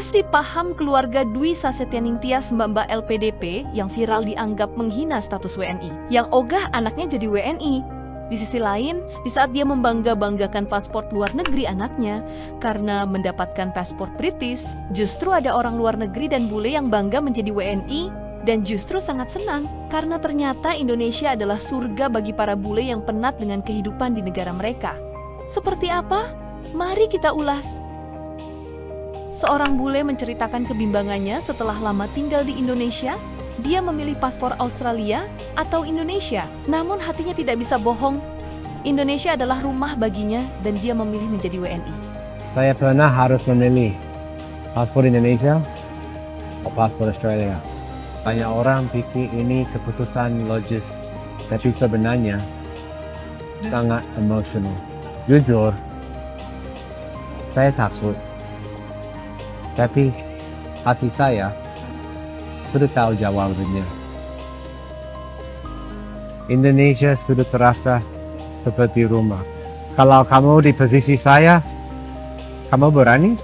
Masih paham keluarga Dwi Sasetyaning Tias Mbak-mbak LPDP yang viral dianggap menghina status WNI, yang ogah anaknya jadi WNI. Di sisi lain, di saat dia membangga-banggakan paspor luar negeri anaknya karena mendapatkan paspor British, justru ada orang luar negeri dan bule yang bangga menjadi WNI dan justru sangat senang karena ternyata Indonesia adalah surga bagi para bule yang penat dengan kehidupan di negara mereka. Seperti apa? Mari kita ulas. Seorang bule menceritakan kebimbangannya setelah lama tinggal di Indonesia. Dia memilih paspor Australia atau Indonesia. Namun hatinya tidak bisa bohong. Indonesia adalah rumah baginya dan dia memilih menjadi WNI. Saya pernah harus memilih paspor Indonesia atau paspor Australia. Banyak orang pikir ini keputusan logis, tapi sebenarnya sangat emosional. Jujur, saya takut. Tapi hati saya sudah tahu jawabannya. Indonesia sudah terasa seperti rumah. Kalau kamu di posisi saya, kamu berani?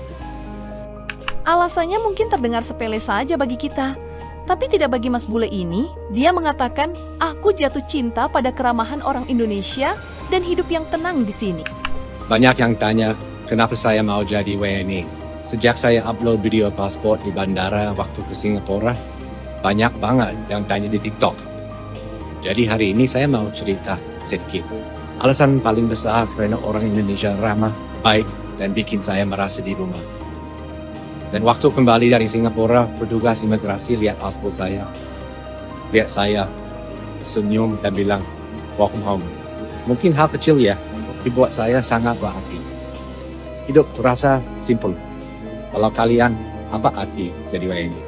Alasannya mungkin terdengar sepele saja bagi kita. Tapi tidak bagi Mas Bule ini. Dia mengatakan, aku jatuh cinta pada keramahan orang Indonesia dan hidup yang tenang di sini. Banyak yang tanya, kenapa saya mau jadi WNI? Sejak saya upload video paspor di bandara waktu ke Singapura, banyak banget yang tanya di TikTok. Jadi hari ini saya mau cerita sedikit. Alasan paling besar karena orang Indonesia ramah, baik, dan bikin saya merasa di rumah. Dan waktu kembali dari Singapura, petugas imigrasi lihat paspor saya. Lihat saya, senyum dan bilang, welcome home. Mungkin hal kecil ya, tapi buat saya sangat berarti. Hidup terasa simple. Kalau kalian, apa arti jadi WNI?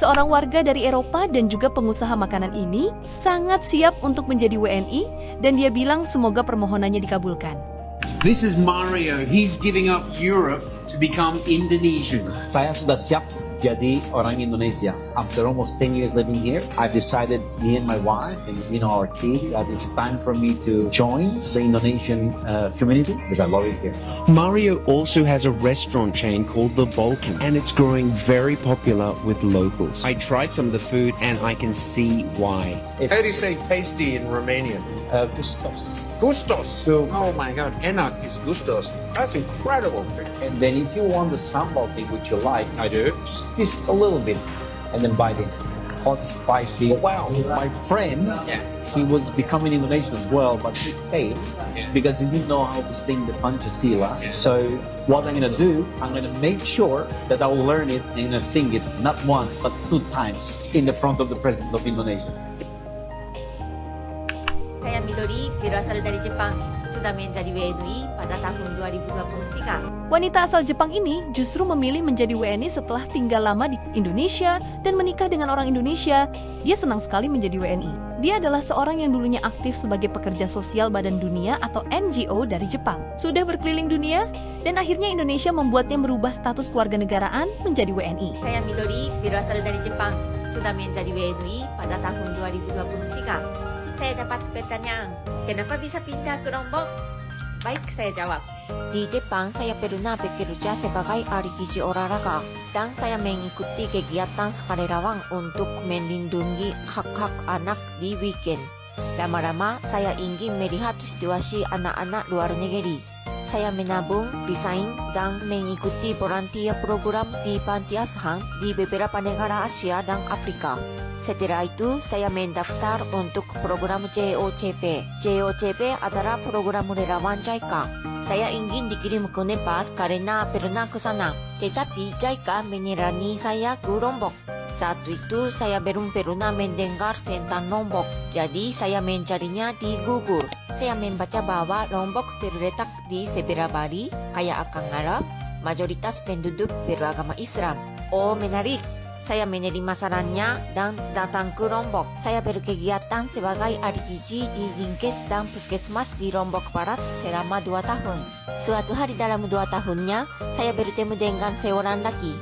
Seorang warga dari Eropa dan juga pengusaha makanan ini sangat siap untuk menjadi WNI dan dia bilang semoga permohonannya dikabulkan. This is Mario. He's giving up Europe to become Indonesian. Saya sudah siap jadi orang Indonesia. After almost 10 years living here, I've decided, me and my wife and our kid, that it's time for me to join the Indonesian community because I love it here. Mario also has a restaurant chain called The Balkan, and it's growing very popular with locals. I tried some of the food and I can see why. How do you say tasty in Romanian? Gustos. Gustos. So- Oh my god, enak is gustos. That's incredible. And then if you want the sambal thing which you like, I do. just a little bit, and then bite it. Hot, spicy. Wow. My friend, Yeah. he was becoming Indonesian as well, but he failed Yeah. because he didn't know how to sing the Pancasila. Yeah. So what I'm gonna do, I'm gonna make sure that I will learn it and gonna sing it not once but 2 times in the front of the President of Indonesia. Saya Midori, berasal dari Jepang. Sudah menjadi WNI pada tahun 2023. Wanita asal Jepang ini justru memilih menjadi WNI setelah tinggal lama di Indonesia dan menikah dengan orang Indonesia. Dia senang sekali menjadi WNI. Dia adalah seorang yang dulunya aktif sebagai pekerja sosial Badan Dunia atau NGO dari Jepang. Sudah berkeliling dunia dan akhirnya Indonesia membuatnya merubah status kewarganegaraan menjadi WNI. Saya Midori, berasal dari Jepang. Sudah menjadi WNI pada tahun 2023. Saya dapat pertanyaan, kenapa bisa pindah ke Lombok? Baik, saya jawab. Di Jepang, saya pernah bekerja sebagai ahli gizi olahraga dan saya mengikuti kegiatan sukarelawan untuk melindungi hak-hak anak di weekend. Lama-lama, saya ingin melihat situasi anak-anak luar negeri. Saya menabung, desain, dan mengikuti volunteer program di panti asuhan di beberapa negara Asia dan Afrika. Setelah itu, saya mendaftar untuk program JOCP. JOCP adalah program relawan JICA. Saya ingin dikirim ke Nepal karena pernah ke sana. Tetapi JICA menyerani saya ke Lombok. Saat itu, saya belum pernah mendengar tentang Lombok. Jadi, saya mencarinya di Google. Saya membaca bahwa Lombok terletak di sebelah Bali, kaya akan Arab, mayoritas penduduk beragama Islam. Oh, menarik! Saya menerima sarannya dan datang ke Lombok. Saya berkegiatan sebagai ahli gizi di Dinkes dan Puskesmas di Lombok Barat selama 2 tahun. Suatu hari dalam 2 tahunnya, saya bertemu dengan seorang laki.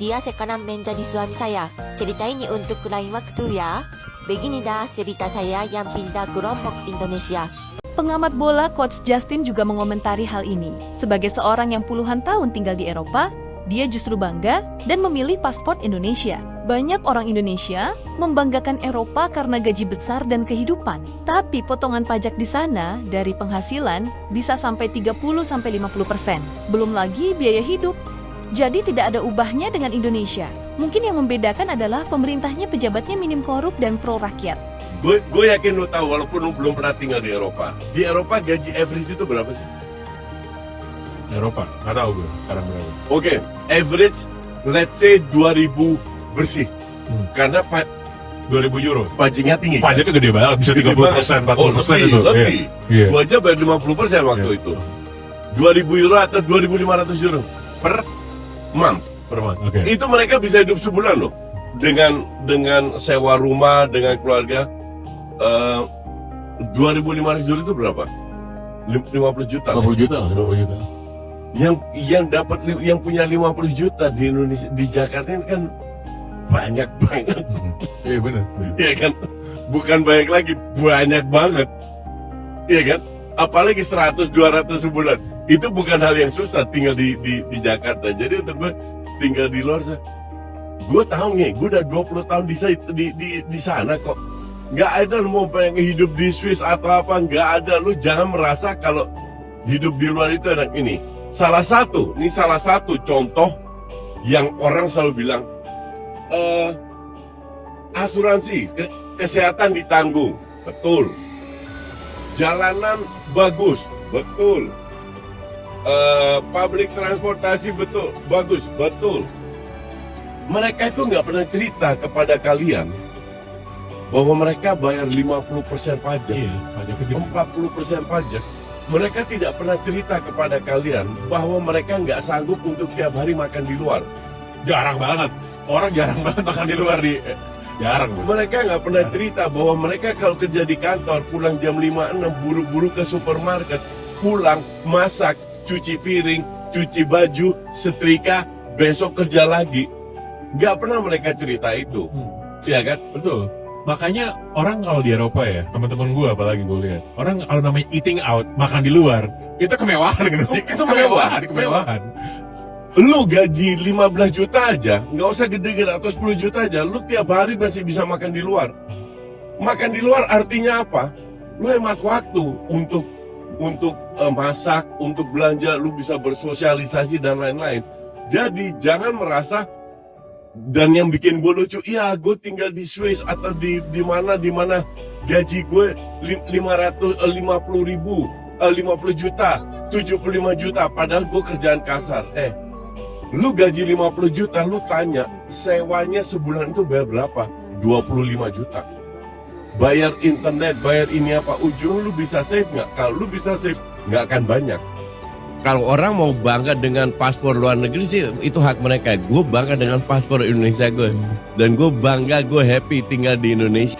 Dia sekarang menjadi suami saya. Cerita ini untuk lain waktu ya. Begini dah cerita saya yang pindah ke Lombok, Indonesia. Pengamat bola Coach Justin juga mengomentari hal ini. Sebagai seorang yang puluhan tahun tinggal di Eropa, dia justru bangga dan memilih paspor Indonesia. Banyak orang Indonesia membanggakan Eropa karena gaji besar dan kehidupan. Tapi potongan pajak di sana dari penghasilan bisa sampai 30-50%. Belum lagi biaya hidup. Jadi tidak ada ubahnya dengan Indonesia. Mungkin yang membedakan adalah pemerintahnya pejabatnya minim korup dan pro rakyat. Gue yakin lo tahu walaupun lo belum pernah tinggal di Eropa. Di Eropa gaji average itu berapa sih? Eropa, nggak tahu gue sekarang berapa. Oke, average let's say 2000 bersih. Karena 2000 euro. pajaknya tinggi. Pajaknya gede banget, bisa 30%, 40% lebih, itu. lebih. Iya. Gue aja bayar 50% waktu Iya. itu. 2000 euro atau 2500 euro per month. Per month, oke. Itu mereka bisa hidup sebulan loh. Dengan sewa rumah, dengan keluarga. 2.500 euro itu berapa? 50 juta. 50 juta, 50 juta. Yang punya 50 juta di Indonesia, di Jakarta ini kan banyak banget. Iya benar. Iya kan? Bukan banyak lagi, banyak banget. Iya kan? Apalagi 100-200 sebulan. Itu bukan hal yang susah tinggal di Jakarta. Jadi untuk gue tinggal di luar, gue tahu nih, gue udah 20 tahun di sana kok. Nggak ada lu mau pengen hidup di Swiss atau apa, nggak ada. Lu jangan merasa kalau hidup di luar itu enak. Ini salah satu contoh yang orang selalu bilang, asuransi kesehatan ditanggung, betul. Jalanan bagus, betul. Public transportasi bagus, betul. Mereka itu nggak pernah cerita kepada kalian bahwa mereka bayar 50% pajak, Iya, pajaknya gede. 40% pajak. Mereka tidak pernah cerita kepada kalian bahwa mereka nggak sanggup untuk tiap hari makan di luar. Jarang banget. Orang jarang banget makan di luar jarang. Bos. Mereka nggak pernah cerita bahwa mereka kalau kerja di kantor pulang jam 5-6 buru-buru ke supermarket, pulang masak, cuci piring, cuci baju, setrika, besok kerja lagi. Nggak pernah mereka cerita itu, ya kan? Betul. Makanya orang kalau di Eropa ya, teman-teman gue apalagi gue lihat, orang kalau namanya eating out, makan di luar, itu kemewahan gitu. Itu kemewahan. Lu gaji 15 juta aja, nggak usah gede-gede atau 10 juta aja, lu tiap hari masih bisa makan di luar. Makan di luar artinya apa? Lu hemat waktu untuk masak, untuk belanja, lu bisa bersosialisasi dan lain-lain. Jadi jangan merasa. Dan yang bikin gue lucu, iya gue tinggal di Swiss atau di mana gaji gue 50 juta, 75 juta, padahal gue kerjaan kasar. Lu gaji 50 juta, lu tanya sewanya sebulan itu bayar berapa? 25 juta. Bayar internet, bayar ini apa, ujung lu bisa save nggak? Kalau lu bisa save, nggak akan banyak. Kalau orang mau bangga dengan paspor luar negeri sih, itu hak mereka. Gue bangga dengan paspor Indonesia gue. Dan gue bangga, gue happy tinggal di Indonesia.